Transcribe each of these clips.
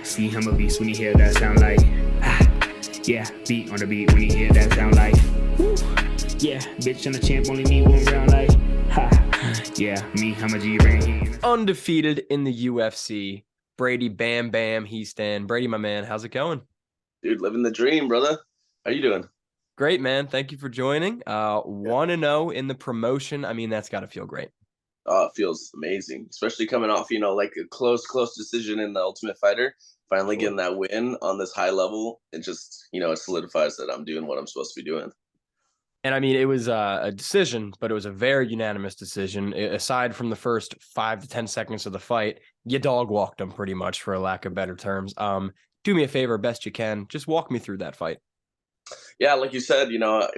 See him a beast when he hear that sound like yeah, beat on the beat when he hear that sound like woo. Yeah, bitch on the champ only need one round like yeah, me, I'm a G-Ring. Undefeated in the UFC, Brady Bam Bam Hiestand. Brady, my man, how's it going? Dude, living the dream, brother. How you doing? Great, man. Thank you for joining. 1-0 in the promotion. I mean, that's got to feel great. Oh, it feels amazing, especially coming off, like a close decision in the Ultimate Fighter. Finally getting that win on this high level, it just, it solidifies that I'm doing what I'm supposed to be doing. And I mean, it was a decision, but it was a very unanimous decision. Aside from the first 5 to 10 seconds of the fight, you dog walked them pretty much, for a lack of better terms. Do me a favor, best you can. Just walk me through that fight. Yeah, like you said,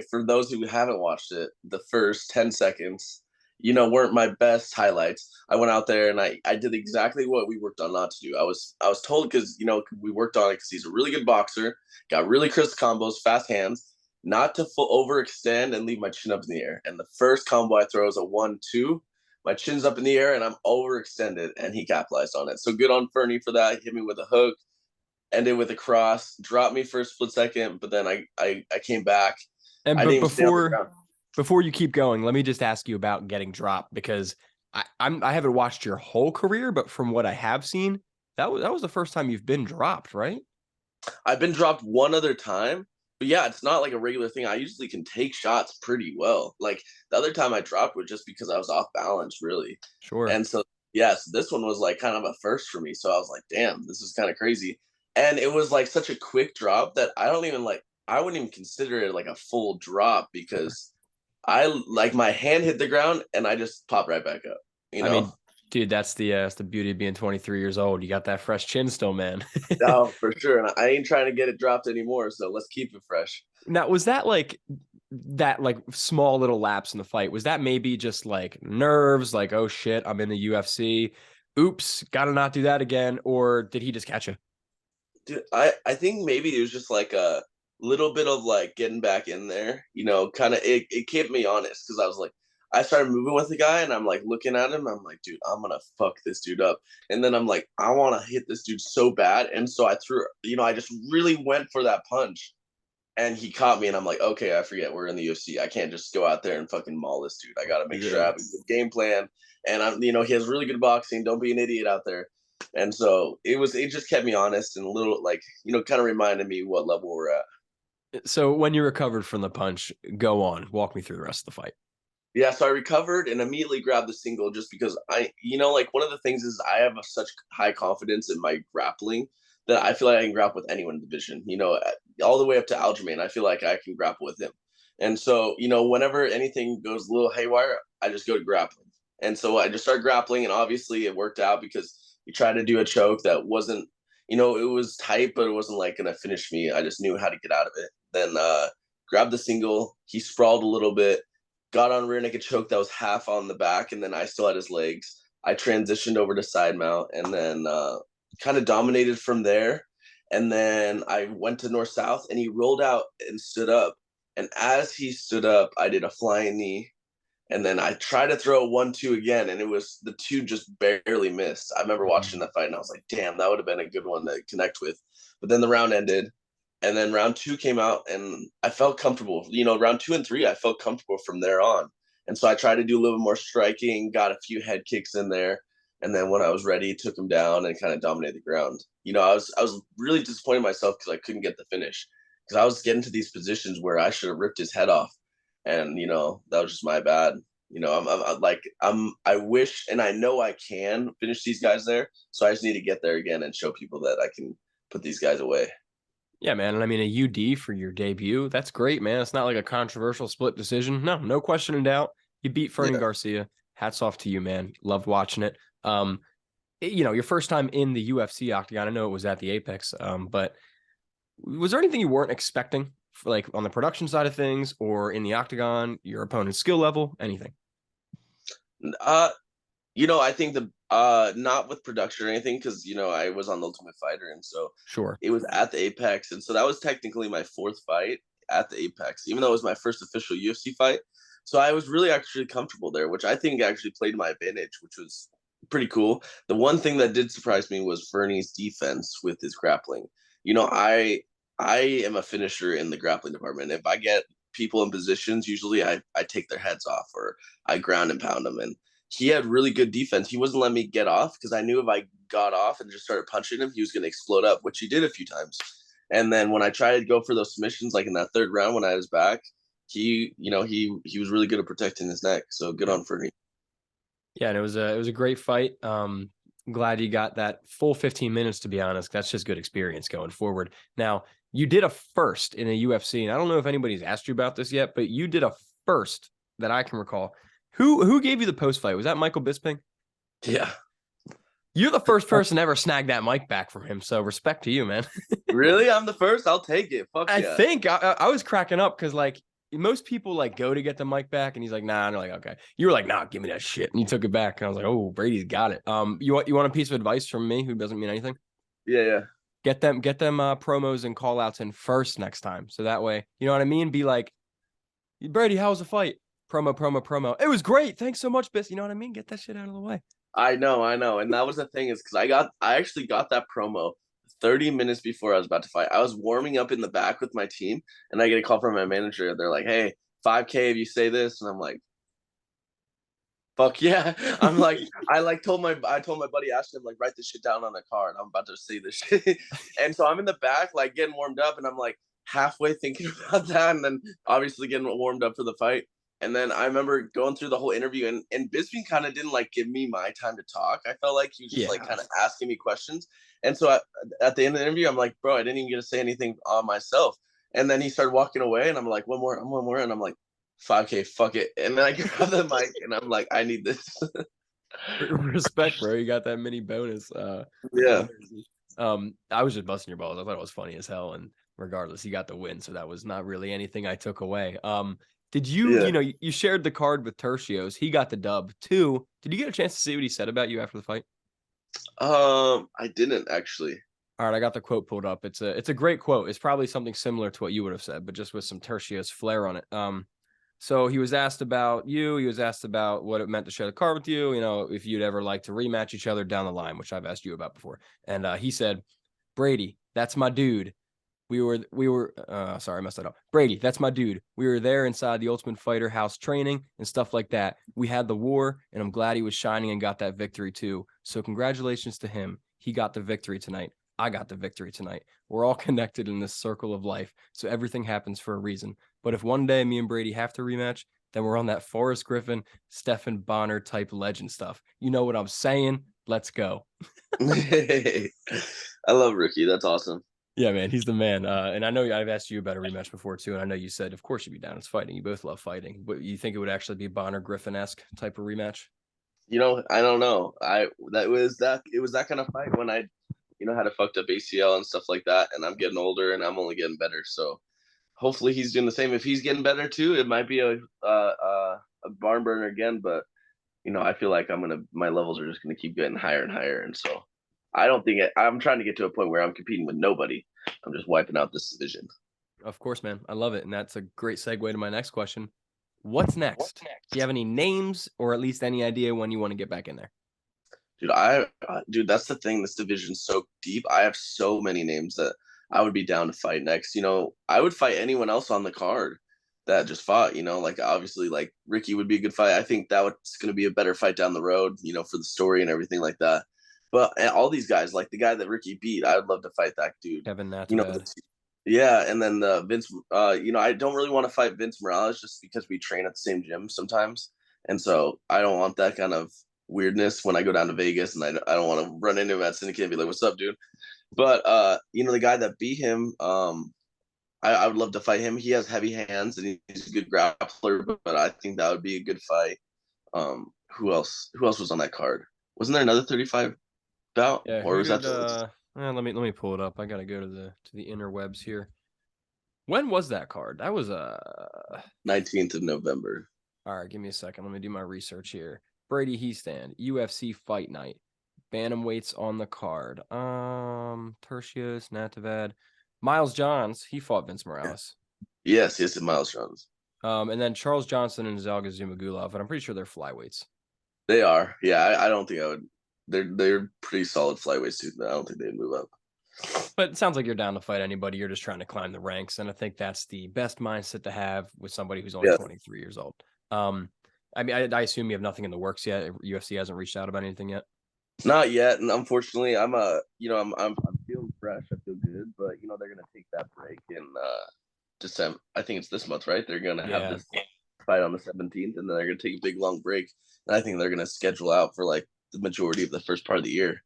for those who haven't watched it, the first 10 seconds, weren't my best highlights. I went out there and I did exactly what we worked on not to do. I was told because, we worked on it because he's a really good boxer, got really crisp combos, fast hands, not to overextend and leave my chin up in the air. And the first combo I throw is a 1-2. My chin's up in the air and I'm overextended, and he capitalized on it. So good on Fernie for that. He hit me with a hook, ended with a cross, dropped me for a split second, but then I came back. And but before you keep going, let me just ask you about getting dropped, because I haven't watched your whole career, but from what I have seen, that was the first time you've been dropped, right? I've been dropped one other time, but yeah, it's not like a regular thing. I usually can take shots pretty well. Like the other time I dropped was just because I was off balance, really. Sure. And so, yes, this one was like kind of a first for me. So I was like, damn, this is kind of crazy. And it was like such a quick drop that I wouldn't even consider it like a full drop, because my hand hit the ground and I just popped right back up. I mean, dude, that's the beauty of being 23 years old. You got that fresh chin still, man. No, for sure. And I ain't trying to get it dropped anymore, so let's keep it fresh. Now, was that like small little lapse in the fight? Was that maybe just like nerves, like, oh shit, I'm in the UFC, oops, gotta not do that again? Or did he just catch you? Dude, I think maybe it was just like a little bit of like getting back in there, kind of it kept me honest, because I was like, I started moving with the guy and I'm like looking at him. I'm like, dude, I'm going to fuck this dude up. And then I'm like, I want to hit this dude so bad. And so I threw, I just really went for that punch, and he caught me, and I'm like, okay, I forget we're in the UFC. I can't just go out there and fucking maul this dude. I got to make sure I have a good game plan. And I'm, he has really good boxing. Don't be an idiot out there. And so it just kept me honest, and a little like, kind of reminded me what level we're at. So when you recovered from the punch, go on, walk me through the rest of the fight. Yeah, so I recovered and immediately grabbed the single, just because like one of the things is I have such high confidence in my grappling that I feel like I can grapple with anyone in the division, all the way up to Aljamain. I feel like I can grapple with him. And so, whenever anything goes a little haywire, I just go to grappling. And so I just started grappling, and obviously it worked out because he tried to do a choke that wasn't, it was tight, but it wasn't like going to finish me. I just knew how to get out of it. Then grabbed the single. He sprawled a little bit, got on rear naked choke that was half on the back, and then I still had his legs. I transitioned over to side mount, and then kind of dominated from there. And then I went to north-south, and he rolled out and stood up. And as he stood up, I did a flying knee. And then I tried to throw a 1-2 again, and the two just barely missed. I remember watching that fight, and I was like, damn, that would have been a good one to connect with. But then the round ended, and then round 2 came out, and I felt comfortable. Round 2 and 3, I felt comfortable from there on. And so I tried to do a little more striking, got a few head kicks in there. And then when I was ready, took him down and kind of dominated the ground. I was really disappointed in myself because I couldn't get the finish, because I was getting to these positions where I should have ripped his head off. And, that was just my bad. I wish, and I know I can finish these guys there. So I just need to get there again and show people that I can put these guys away. Yeah, man. And I mean, a UD for your debut, that's great, man. It's not like a controversial split decision. No question in doubt. You beat Fernie Garcia. Hats off to you, man. Loved watching it. Your first time in the UFC octagon, I know it was at the Apex, but was there anything you weren't expecting, like on the production side of things or in the octagon, your opponent's skill level, anything? I think not with production or anything, because I was on the Ultimate Fighter, and so sure, it was at the Apex, and so that was technically my 4th fight at the Apex, even though it was my first official UFC fight. So I was really actually comfortable there, which I think actually played to my advantage, which was pretty cool. The one thing that did surprise me was Fernie's defense with his grappling. You know, I am a finisher in the grappling department. If I get people in positions, usually I take their heads off or I ground and pound them. And he had really good defense. He wasn't letting me get off because I knew if I got off and just started punching him, he was going to explode up, which he did a few times. And then when I tried to go for those submissions, like in that third round when I was back, he was really good at protecting his neck. So good on Fernie. Yeah, and it was a great fight. Glad you got that full 15 minutes, to be honest. That's just good experience going forward. Now, you did a first in a UFC, and I don't know if anybody's asked you about this yet, but you did a first that I can recall. Who gave you the post fight? Was that Michael Bisping? Yeah. You're the first person to ever snag that mic back from him, so respect to you, man. Really? I'm the first? I'll take it. Fuck I yeah. think I was cracking up because like most people like go to get the mic back, and he's like, nah, and they're like, okay. You were like, nah, give me that shit, and you took it back, and I was like, oh, Brady's got it. You want a piece of advice from me who doesn't mean anything? Yeah. Get them promos and call outs in first next time, so that way, you know what I mean. Be like, Brady, how was the fight? Promo. It was great. Thanks so much, Bis. You know what I mean? Get that shit out of the way. I know. And that was the thing is because I actually got that promo 30 minutes before I was about to fight. I was warming up in the back with my team, and I get a call from my manager. They're like, hey, 5K if you say this. And I'm like, fuck yeah. I'm like, I told my buddy Ashton, I'm like, write this shit down on a card. I'm about to say this shit. And so I'm in the back, like getting warmed up, and I'm like halfway thinking about that, and then obviously getting warmed up for the fight. And then I remember going through the whole interview, and Bisping kind of didn't like give me my time to talk. I felt like he was just like kind of asking me questions. And so at the end of the interview, I'm like, bro, I didn't even get to say anything on myself. And then he started walking away, and I'm like, one more. And I'm like, 5K, fuck it. And then I grab the mic, and I'm like, I need this. Respect, bro. You got that mini bonus. Yeah. I was just busting your balls. I thought it was funny as hell. And regardless, you got the win. So that was not really anything I took away. Did you, you shared the card with Tertios. He got the dub too. Did you get a chance to see what he said about you after the fight? I didn't actually. All right, I got the quote pulled up. It's a great quote. It's probably something similar to what you would have said, but just with some Tertios flair on it. So he was asked about you. He was asked about what it meant to share the card with you. You know, if you'd ever like to rematch each other down the line, which I've asked you about before. And he said, Brady, that's my dude. Sorry, I messed that up. Brady, that's my dude. We were there inside the Ultimate Fighter house training and stuff like that. We had the war, and I'm glad he was shining and got that victory too. So congratulations to him. He got the victory tonight. I got the victory tonight. We're all connected in this circle of life, so everything happens for a reason. But if one day me and Brady have to rematch, then we're on that Forrest Griffin, Stephan Bonner type legend stuff. You know what I'm saying? Let's go. I love Ricky. That's awesome. Yeah, man, he's the man. And I know I've asked you about a rematch before too, and I know you said, of course, you'd be down. It's fighting. You both love fighting, but you think it would actually be Bonner Griffin-esque type of rematch? You know, I don't know. It was that kind of fight when I, had a fucked up ACL and stuff like that, and I'm getting older and I'm only getting better. So hopefully he's doing the same. If he's getting better too, it might be a barn burner again. But I feel like my levels are just gonna keep getting higher and higher, and so I don't think I'm trying to get to a point where I'm competing with nobody. I'm just wiping out this division. Of course, man. I love it. And that's a great segue to my next question. What's next? Do you have any names or at least any idea when you want to get back in there? Dude, that's the thing. This division's so deep. I have so many names that I would be down to fight next. I would fight anyone else on the card that just fought, like obviously like Ricky would be a good fight. I think it's going to be a better fight down the road, for the story and everything like that. But all these guys, like the guy that Ricky beat, I would love to fight that dude. Kevin Natividad. Yeah, and then Vince. I don't really want to fight Vince Morales just because we train at the same gym sometimes, and so I don't want that kind of weirdness when I go down to Vegas, and I don't want to run into him at Syndicate and be like, "What's up, dude?" But the guy that beat him, I would love to fight him. He has heavy hands and he's a good grappler, but I think that would be a good fight. Who else was on that card? Wasn't there another 35 bout? Yeah, or was that let me pull it up. I gotta go to the interwebs here. When was that card? That was 19th of November. All right, give me a second. Let me do my research here. Brady Hiestand, UFC Fight Night. Bantamweights on the card. Tertius, Natividad. Miles Johns, he fought Vince Morales. Yes, it's Miles Johns. And then Charles Johnson and Zalga Zumagulov, and I'm pretty sure they're flyweights. They are. Yeah, I don't think I would they're pretty solid flyweights too. I don't think they'd move up. But it sounds like you're down to fight anybody. You're just trying to climb the ranks, and I think that's the best mindset to have with somebody who's only 23 years old. I mean, I assume you have nothing in the works yet. UFC hasn't reached out about anything yet. Not yet, and unfortunately, I'm feeling fresh. I feel good, but they're gonna take that break in December. I think it's this month, right? They're gonna have this fight on the 17th, and then they're gonna take a big long break. And I think they're gonna schedule out for like the majority of the first part of the year.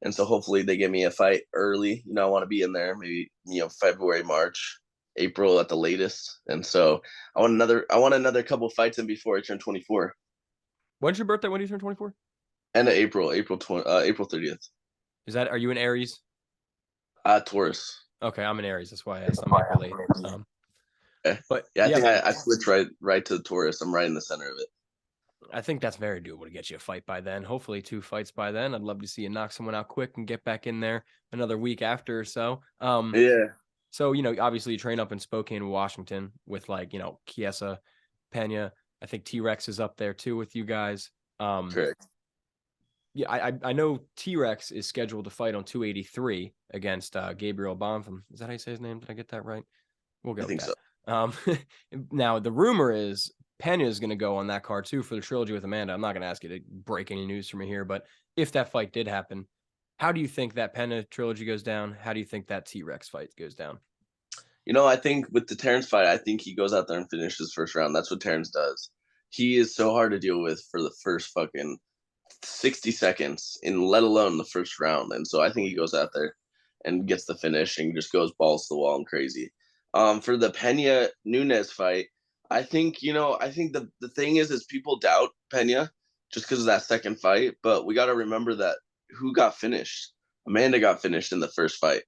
And so hopefully they give me a fight early. I want to be in there maybe February, March, April at the latest. And so I want another couple fights in before I turn 24. When's your birthday? When do you turn 24? End of April 30th. Are you an Aries? Taurus. Okay, I'm an Aries. That's why I asked. I'm not late. But I think I switched right to the Taurus. I'm right in the center of it. I think that's very doable to get you a fight by then. Hopefully 2 fights by then. I'd love to see you knock someone out quick and get back in there another week after or so. So, obviously you train up in Spokane, Washington with Chiesa, Pena. I think T-Rex is up there too with you guys. Correct. Yeah, I know T-Rex is scheduled to fight on 283 against Gabriel Bonfim. Is that how you say his name? Did I get that right? We'll go with that. So. Now, the rumor is Pena is going to go on that card too for the trilogy with Amanda. I'm not going to ask you to break any news for me here, but if that fight did happen, how do you think that Pena trilogy goes down? How do you think that T-Rex fight goes down? I think with the Terrence fight, I think he goes out there and finishes first round. That's what Terrence does. He is so hard to deal with for the first fucking 60 seconds, let alone the first round. And so I think he goes out there and gets the finish and just goes balls to the wall and crazy. For the Pena Nunes fight, I think the thing is people doubt Pena just because of that second fight, but we got to remember that who got finished? Amanda got finished in the first fight.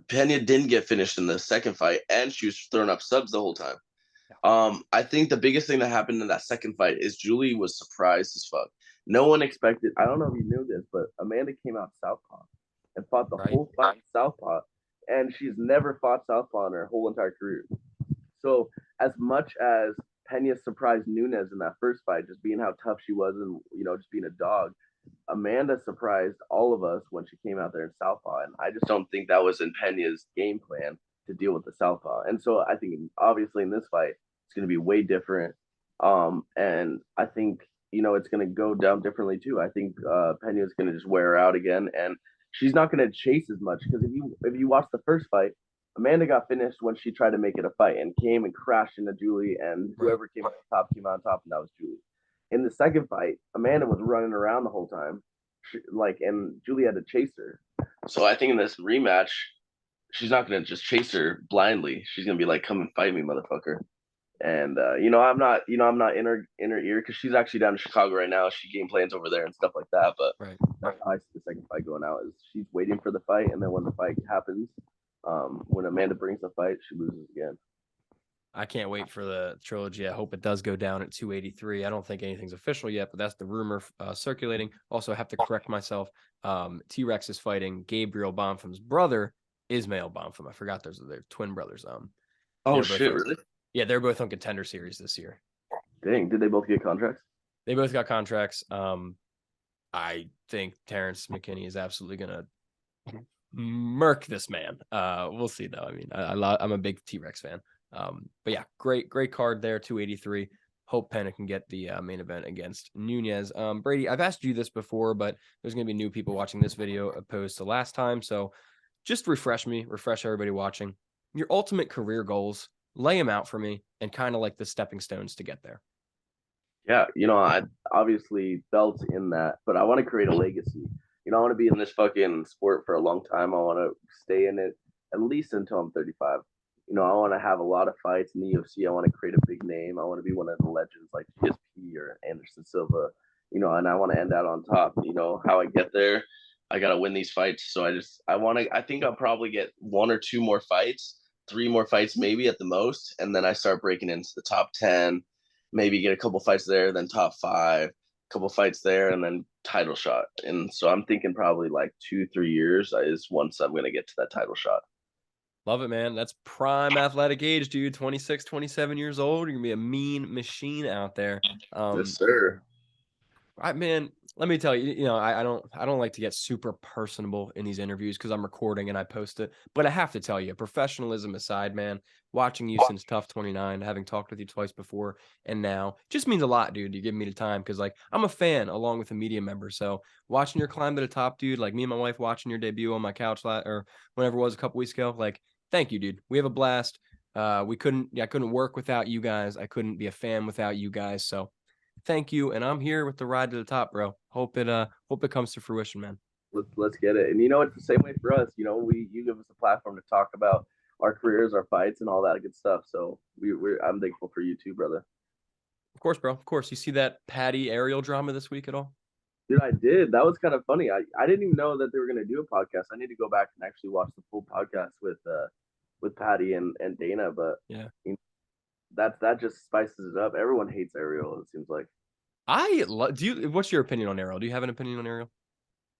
Pena didn't get finished in the second fight, and she was throwing up subs the whole time. I think the biggest thing that happened in that second fight is Julie was surprised as fuck. No one expected. I don't know if you knew this, but Amanda came out southpaw and fought the whole fight southpaw, and she's never fought southpaw in her whole entire career. So as much as Pena surprised Nunes in that first fight, just being how tough she was and just being a dog, Amanda surprised all of us when she came out there in southpaw, and I just don't think that was in Pena's game plan to deal with the southpaw. And so I think obviously in this fight it's going to be way different, and I think it's going to go down differently too. I think Pena is going to just wear her out again, and she's not going to chase as much because if you watch the first fight, Amanda got finished when she tried to make it a fight and came and crashed into Julie, and whoever came on top, and that was Julie. In the second fight, Amanda was running around the whole time, and Julie had to chase her. So I think in this rematch, she's not going to just chase her blindly. She's going to be like, "Come and fight me, motherfucker." And I'm not in her ear because she's actually down in Chicago right now. She game plans over there and stuff like that. But that's how I see the second fight going out. Is she's waiting for the fight, and then when the fight happens, when Amanda brings the fight, she loses again. I can't wait for the trilogy. I hope it does go down at 283. I don't think anything's official yet, but that's the rumor circulating. Also, I have to correct myself. T-Rex is fighting Gabriel Bonfim's brother, Ismail Bonfim. I forgot they're twin brothers. Oh shit, really? Yeah, they're both on Contender Series this year. Dang, did they both get contracts? They both got contracts. I think Terrence McKinney is absolutely gonna murk this man. We'll see though. I mean, I'm a big T-Rex fan. But yeah, great card there. 283. Hope Pena can get the main event against Nunes. Brady, I've asked you this before, but there's gonna be new people watching this video opposed to last time. So just refresh everybody watching. Your ultimate career goals. Lay them out for me and kind of like the stepping stones to get there. Yeah, I obviously felt in that, but I want to create a legacy. I want to be in this fucking sport for a long time. I want to stay in it at least until I'm 35. I want to have a lot of fights in the UFC. I want to create a big name. I want to be one of the legends like GSP or Anderson Silva, and I want to end out on top. How I get there, I got to win these fights. So I think I'll probably get 1 or 2 more fights. 3 more fights maybe at the most, and then I start breaking into the top 10, maybe get a couple fights there, then top 5, couple fights there, and then title shot. And so I'm thinking probably like 2-3 years is once I'm going to get to that title shot. Love it, man. That's prime athletic age, dude. 26, 27 years old. You're going to be a mean machine out there. Yes, sir. Man, let me tell you, I don't like to get super personable in these interviews because I'm recording and I post it. But I have to tell you, professionalism aside, man, watching you since Tough 29, having talked with you twice before and now just means a lot, dude. You give me the time because like I'm a fan along with a media member. So watching your climb to the top, dude, like me and my wife watching your debut on my couch or whenever it was a couple weeks ago, like thank you, dude. We have a blast. I couldn't work without you guys. I couldn't be a fan without you guys. So thank you. And I'm here with the ride to the top, bro. Hope it comes to fruition, man. Let's get it. And it's the same way for us. You give us a platform to talk about our careers, our fights, and all that good stuff. So I'm thankful for you too, brother. Of course, bro. Of course. You see that Patty Ariel drama this week at all? Dude, I did. That was kind of funny. I didn't even know that they were gonna do a podcast. I need to go back and actually watch the full podcast with Patty and Dana. But yeah, that just spices it up. Everyone hates Ariel, it seems like. What's your opinion on Ariel? Do you have an opinion on Ariel?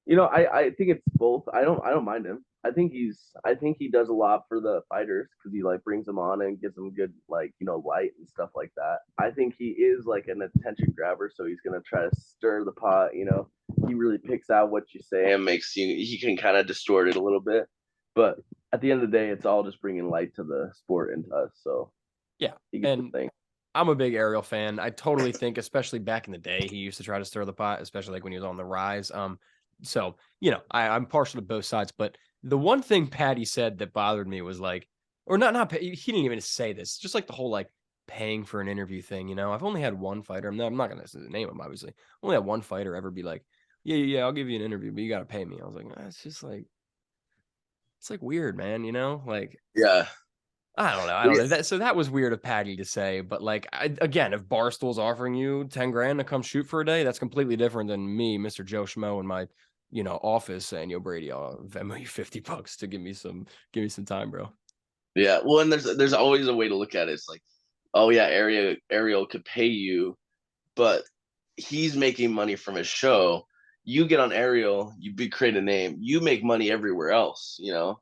I think it's both. I don't mind him. I think he does a lot for the fighters because he like brings them on and gives them good like light and stuff like that. I think he is like an attention grabber, so he's gonna try to stir the pot. He really picks out what you say and he can kind of distort it a little bit. But at the end of the day, it's all just bringing light to the sport and to us. So yeah, he gets and the thing. I'm a big Ariel fan. I totally think, especially back in the day, he used to try to stir the pot, especially like when he was on the rise. So I'm partial to both sides, but the one thing Patty said that bothered me was like, or not, he didn't even say this, just like the whole like paying for an interview thing. I've only had one fighter. I'm not going to name him, obviously. Only had one fighter ever be like, yeah, I'll give you an interview, but you got to pay me. I was like, it's just like, it's like weird, man. Like, yeah. I don't know. So that was weird of Patty to say, but like, again, if Barstool's offering you 10 grand to come shoot for a day, that's completely different than me, Mr. Joe Schmo, in my, office saying, yo, Brady, I'll Venmo you $50 to give me some time, bro. Yeah. Well, and there's always a way to look at it. It's like, oh yeah, Ariel could pay you, but he's making money from his show. You get on Ariel, create a name, you make money everywhere else, Yeah.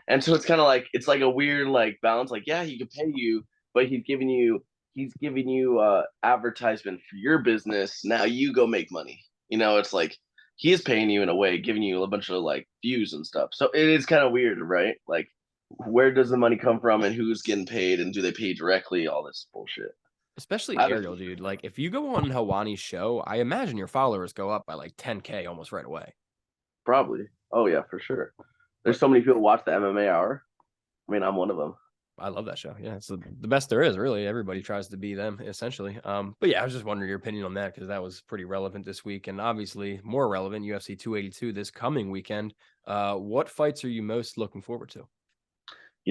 And so it's kind of like a weird like balance. Like, yeah, he could pay you, but he's giving you advertisement for your business. Now you go make money. It's like he is paying you in a way, giving you a bunch of like views and stuff. So it is kind of weird, right? Like, where does the money come from and who's getting paid and do they pay directly? All this bullshit. Especially Ariel, dude. Like, if you go on Hawani's show, I imagine your followers go up by like 10K almost right away. Probably. Oh yeah, for sure. There's so many people watch the MMA Hour. I mean, I'm one of them. I love that show. Yeah, it's the best there is, really. Everybody tries to be them, essentially. But yeah, I was just wondering your opinion on that because that was pretty relevant this week, and obviously more relevant, UFC 282 this coming weekend. What fights are you most looking forward to?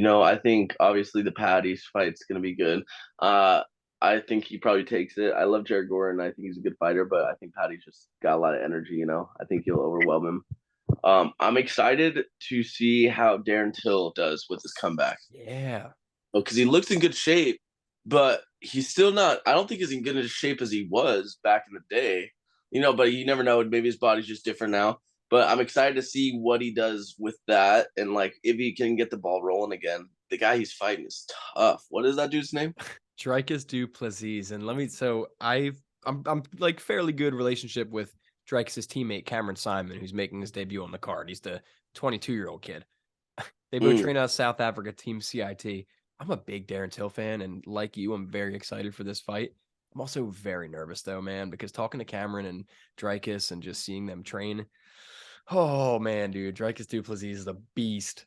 I think obviously the Patty's fight's gonna be good. I think he probably takes it. I love Jared Gordon. I think he's a good fighter, but I think Patty's just got a lot of energy. I think he'll overwhelm him. I'm excited to see how Darren Till does with his comeback. Yeah. Because he looks in good shape, but he's still not. I don't think he's in good shape as he was back in the day. But you never know. Maybe his body's just different now. But I'm excited to see what he does with that, and like if he can get the ball rolling again. The guy he's fighting is tough. What is that dude's name? Dricus Du Plessis. And I'm like fairly good relationship with Dricus' teammate Cameron Simon, who's making his debut on the card. He's the 22-year-old kid. They both train out of South Africa, Team CIT. I'm a big Darren Till fan, and like you, I'm very excited for this fight. I'm also very nervous though, man, because talking to Cameron and Dricus and just seeing them train. Oh man, dude, Dricus Du Plessis is a beast.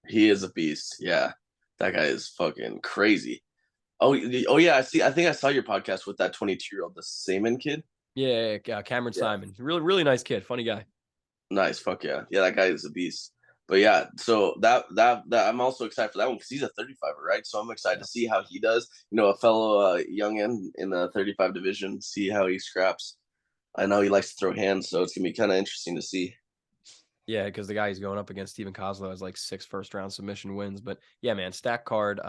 He is a beast. Yeah, that guy is fucking crazy. Oh yeah, I think I saw your podcast with that 22-year-old, the Saman kid. Yeah, Cameron Simon, really, really nice kid, funny guy. Nice, fuck yeah, that guy is a beast. But yeah, so that I'm also excited for that one because he's a 35er, right? So I'm excited to see how he does. A fellow youngin in the 35 division, see how he scraps. I know he likes to throw hands, so it's gonna be kind of interesting to see. Yeah, because the guy he's going up against, Steven Kozlow, has like 6 first-round submission wins. But yeah, man, stack card.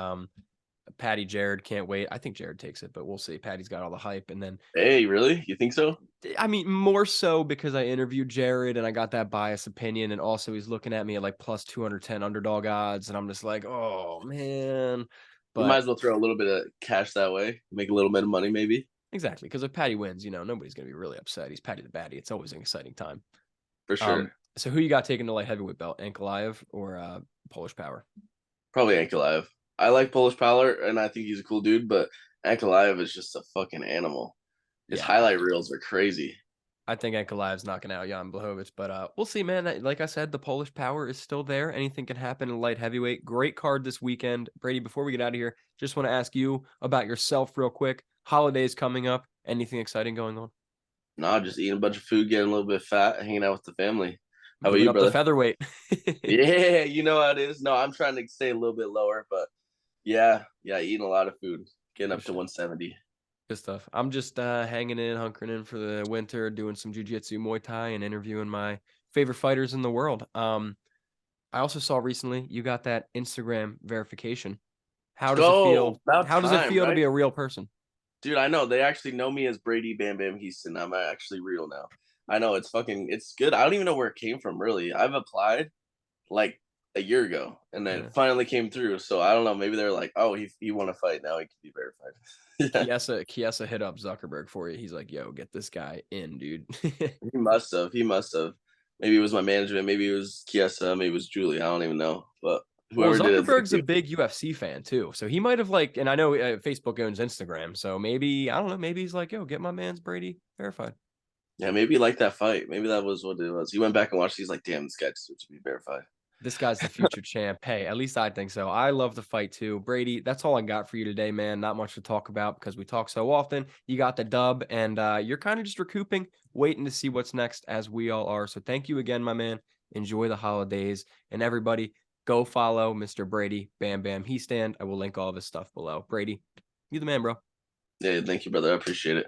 Patty, Jared, can't wait. I think Jared takes it, but we'll see. Patty's got all the hype. And then, hey, really? You think so? I mean, more so because I interviewed Jared and I got that biased opinion. And also he's looking at me at like plus 210 underdog odds. And I'm just like, oh, man. But you might as well throw a little bit of cash that way. Make a little bit of money, maybe. Exactly, because if Patty wins, nobody's gonna be really upset. He's Patty the Batty. It's always an exciting time. For sure. So who you got taking the light heavyweight belt? Ankalaev or Polish Power? Probably Ankalaev. I like Polish Power, and I think he's a cool dude, but Ankalaev is just a fucking animal. His Yeah, highlight reels are crazy. I think Ankalaev's knocking out Jan Blachowicz, but we'll see, man. Like I said, the Polish Power is still there. Anything can happen in light heavyweight. Great card this weekend. Brady, before we get out of here, just want to ask you about yourself real quick. Holidays coming up. Anything exciting going on? Nah, just eating a bunch of food, getting a little bit fat, hanging out with the family. How about Moving you, up the brother? featherweight. Yeah, you know how it is. No, I'm trying to stay a little bit lower, but yeah, eating a lot of food, getting up to 170. Good stuff. I'm just hanging in, hunkering in for the winter, doing some jiu-jitsu, Muay Thai, and interviewing my favorite fighters in the world. I also saw recently you got that Instagram verification. How does it Oh, feel? about How does it time, feel to right? be a real person? Dude, I know. They actually know me as Brady Bam Bam Hiestand. I'm actually real now. I know it's good. I don't even know where it came from, really. I've applied like a year ago and then Yeah. finally came through. So I don't know. Maybe they're like, oh, he won a fight. Now he can be verified. Yeah, Kiesa hit up Zuckerberg for you. He's like, yo, get this guy in, dude. he must have. He must have. Maybe it was my management. Maybe it was Kiesa. Maybe it was Julie. I don't even know. But Well, whoever did it, thank Zuckerberg's a you. big UFC fan too. So he might have and I know Facebook owns Instagram. So maybe, I don't know, maybe he's like, yo, get my man's Brady verified. Yeah, maybe he liked that fight. Maybe that was what it was. He went back and watched. He's like, damn, this guy deserves to be verified. This guy's the future champ. Hey, at least I think so. I love the fight too. Brady, that's all I got for you today, man. Not much to talk about because we talk so often. You got the dub, and you're kind of just recouping, waiting to see what's next, as we all are. So thank you again, my man. Enjoy the holidays. And everybody, go follow Mr. Brady Bam Bam Hiestand. I will link all of his stuff below. Brady, you the man, bro. Yeah, thank you, brother. I appreciate it.